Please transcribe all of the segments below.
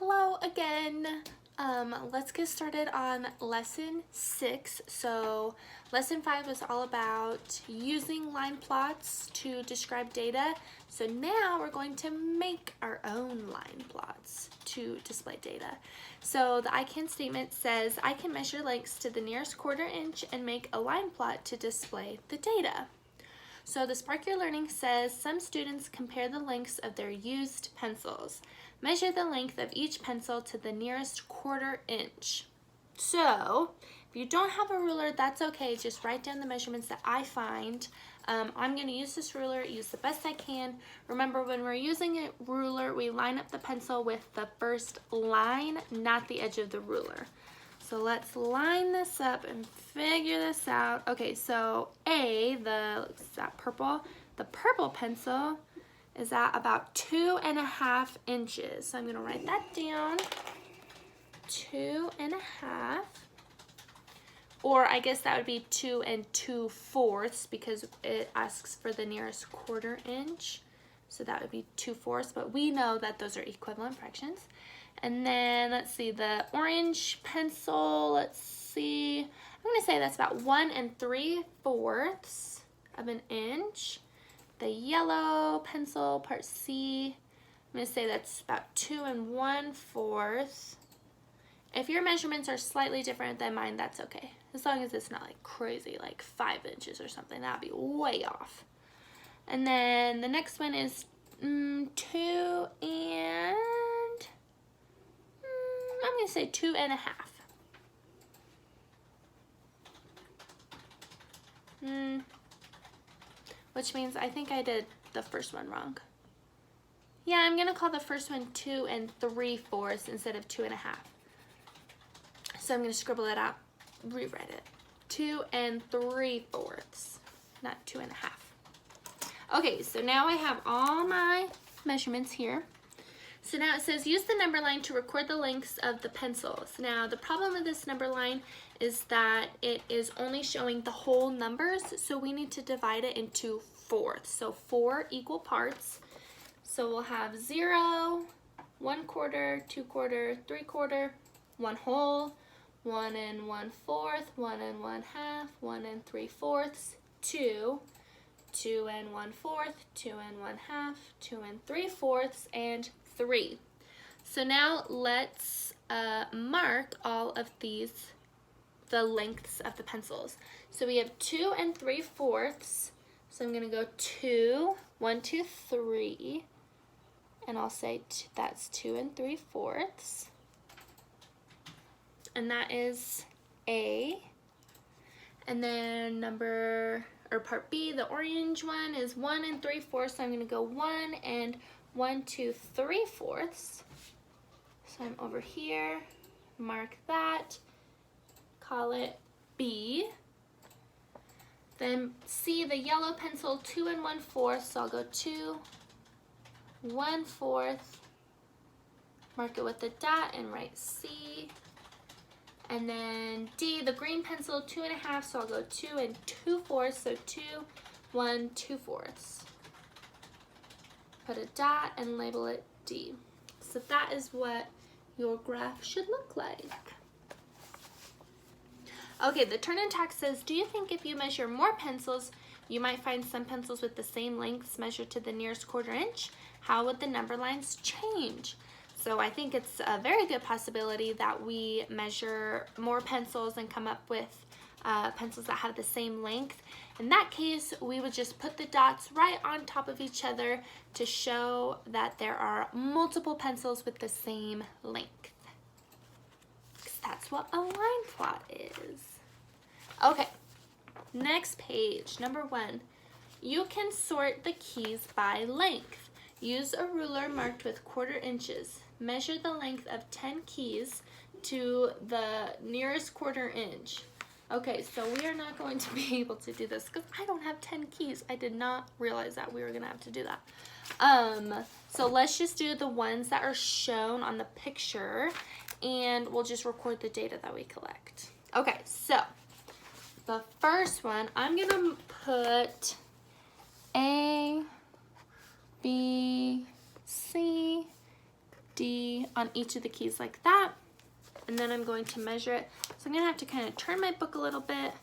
Hello again. Let's get started on lesson 6. So lesson 5 was all about using line plots to describe data. So now we're going to make our own line plots to display data. So the I can statement says I can measure lengths to the nearest quarter inch and make a line plot to display the data. So the Spark Your Learning says some students compare the lengths of their used pencils. Measure the length of each pencil to the nearest quarter inch. So if you don't have a ruler, that's okay. Just write down the measurements that I find. I'm going to use this ruler, use the best I can. Remember, when we're using a ruler, we line up the pencil with the first line, not the edge of the ruler. So let's line this up and figure this out. Okay, so the purple pencil is at about 2.5 inches. So I'm gonna write that down, 2.5. Or I guess that would be 2 2/4 because it asks for the nearest quarter inch. So that would be 2/4, but we know that those are equivalent fractions. And then let's see, the orange pencil, let's see, I'm gonna say that's about 1 3/4 of an inch. The yellow pencil, part C, I'm gonna say that's about 2 1/4. If your measurements are slightly different than mine, that's okay. As long as it's not like crazy, like 5 inches or something, that'd be way off. And then the next one is 2 and, I'm gonna say 2.5. Which means I think I did the first one wrong. Yeah, I'm gonna call the first one 2 3/4 instead of 2.5. So I'm gonna scribble it out, rewrite it. 2 3/4, not 2.5. Okay, so now I have all my measurements here. So now it says use the number line to record the lengths of the pencils. Now the problem with this number line is that it is only showing the whole numbers, so we need to divide it into fourths. So 4 equal parts. So we'll have 0, 1/4, 2/4, 3/4, 1 whole, 1 1/4, 1 1/2, 1 3/4, 2, 2 1/4, 2 1/2, 2 3/4, and 3. So now let's mark all of these, the lengths of the pencils. So we have 2 3/4. So I'm gonna go 2, 1, 2, 3, and I'll say that's 2 3/4. And that is A. And then part B, the orange one, is 1 3/4. So I'm gonna go 1 and 1 2 3/4. So I'm over here, mark that, call it B. Then C, the yellow pencil, 2 1/4. So I'll go 2 1/4, mark it with a dot and write C. And then D, the green pencil, 2.5, so I'll go 2 2/4, so 2 1 2/4. Put a dot and label it D. So that is what your graph should look like. Okay, the turn and tack says, do you think if you measure more pencils, you might find some pencils with the same lengths measured to the nearest quarter inch? How would the number lines change? So I think it's a very good possibility that we measure more pencils and come up with pencils that have the same length. In that case, we would just put the dots right on top of each other to show that there are multiple pencils with the same length. Because that's what a line plot is. Okay, next page, number 1. You can sort the keys by length. Use a ruler marked with quarter inches. Measure the length of 10 keys to the nearest quarter inch. Okay, so we are not going to be able to do this because I don't have 10 keys. I did not realize that we were gonna have to do that. So let's just do the ones that are shown on the picture and we'll just record the data that we collect. Okay, so the first one, I'm gonna put A, B, C, D on each of the keys like that. And then I'm going to measure it. So I'm gonna have to kind of turn my book a little bit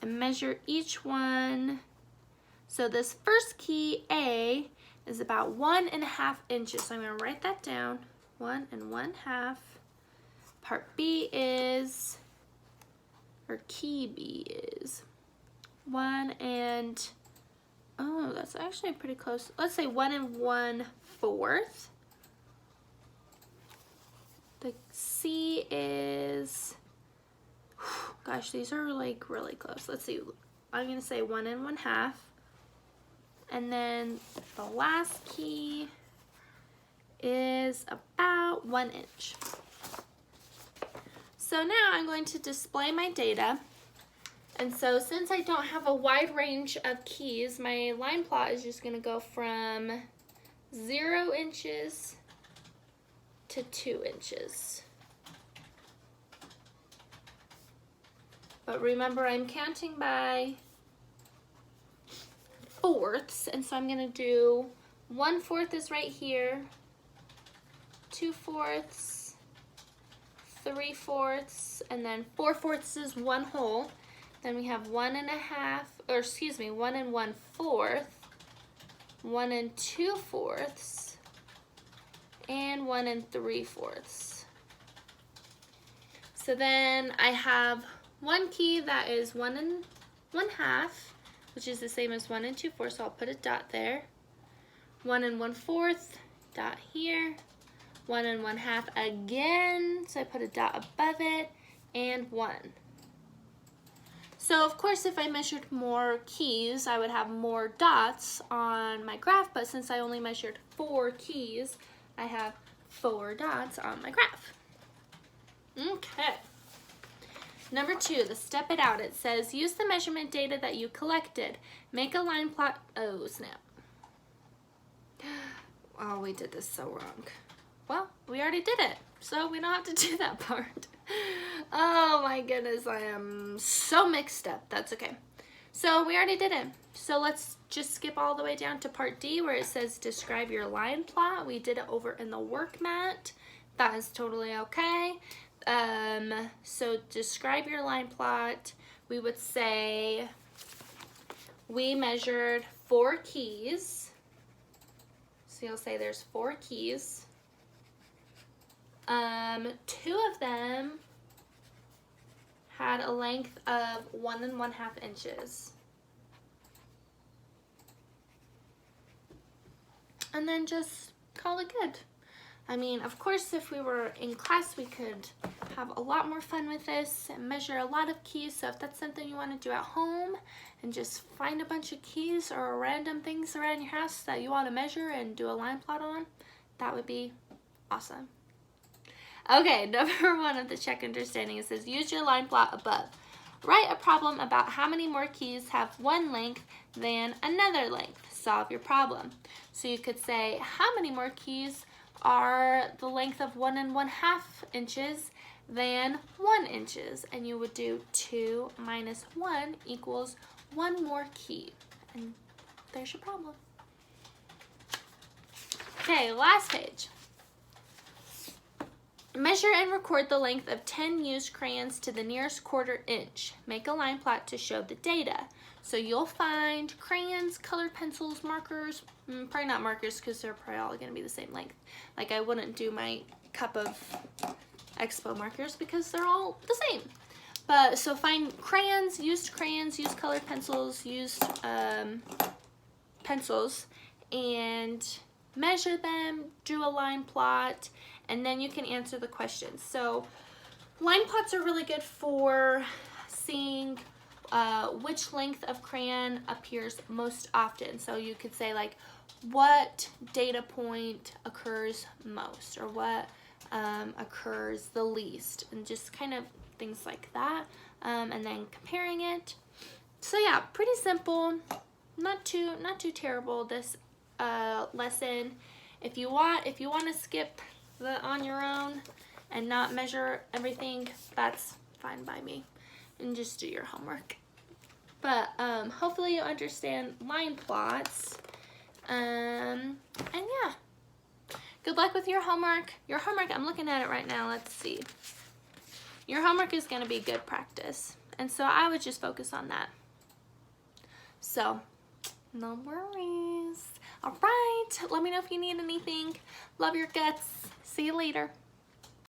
and measure each one. So this first key, A, is about 1.5 inches. So I'm gonna write that down, 1 1/2. Part B is, or key B is 1 and, oh, that's actually pretty close. Let's say 1 1/4. The C is, gosh, these are like really close. Let's see, I'm gonna say 1 1/2. And then the last key is about 1 inch. So now I'm going to display my data. And so since I don't have a wide range of keys, my line plot is just gonna go from 0 inches to 2 inches. But remember, I'm counting by fourths, and so I'm gonna do 1/4 is right here, 2/4, 3/4, and then 4/4 is 1 whole. Then we have 1 1/2, or excuse me, 1 1/4, 1 2/4, and 1 3/4. So then I have one key that is 1 1/2, which is the same as 1 2/4, so I'll put a dot there. 1 1/4, dot here. 1 1/2 again, so I put a dot above it, and 1. So of course, if I measured more keys, I would have more dots on my graph, but since I only measured 4 keys, I have 4 dots on my graph. Okay. Number 2, the step it out. It says, use the measurement data that you collected. Make a line plot. Oh, snap. Oh, we did this so wrong. Well, we already did it, so we don't have to do that part. Oh my goodness, I am so mixed up. That's okay. So we already did it. So let's just skip all the way down to part D where it says describe your line plot. We did it over in the work mat. That is totally okay. So describe your line plot. We would say we measured 4 keys. So you'll say there's 4 keys. 2 of them had a length of 1 1/2 inches. And then just call it good. I mean, of course, if we were in class, we could have a lot more fun with this and measure a lot of keys. So if that's something you want to do at home and just find a bunch of keys or random things around your house that you want to measure and do a line plot on, that would be awesome. Okay, number 1 of the check understanding, it says use your line plot above. Write a problem about how many more keys have one length than another length. Solve your problem. So you could say how many more keys are the length of 1 1/2 inches than 1 inches, and you would do 2 minus 1 equals 1 more key, and there's your problem. Okay, last page. Measure and record the length of 10 used crayons to the nearest 1/4 inch. Make a line plot to show the data. So you'll find crayons, colored pencils, markers, probably not markers because they're probably all going to be the same length. Like I wouldn't do my cup of Expo markers because they're all the same. But so find crayons, used colored pencils, used pencils, and measure them, do a line plot, and then you can answer the questions. So line plots are really good for seeing which length of crayon appears most often. So you could say like what data point occurs most, or what occurs the least, and just kind of things like that, and then comparing it. So yeah, pretty simple, not too terrible, this lesson. If you want to skip on your own and not measure everything, that's fine by me, and just do your homework. But hopefully you understand line plots, and yeah, Good luck with your homework. Your homework, I'm looking at it right now. Let's see. Your homework is going to be good practice. And so I would just focus on that. So, no worries. All right. Let me know if you need anything. Love your guts. See you later.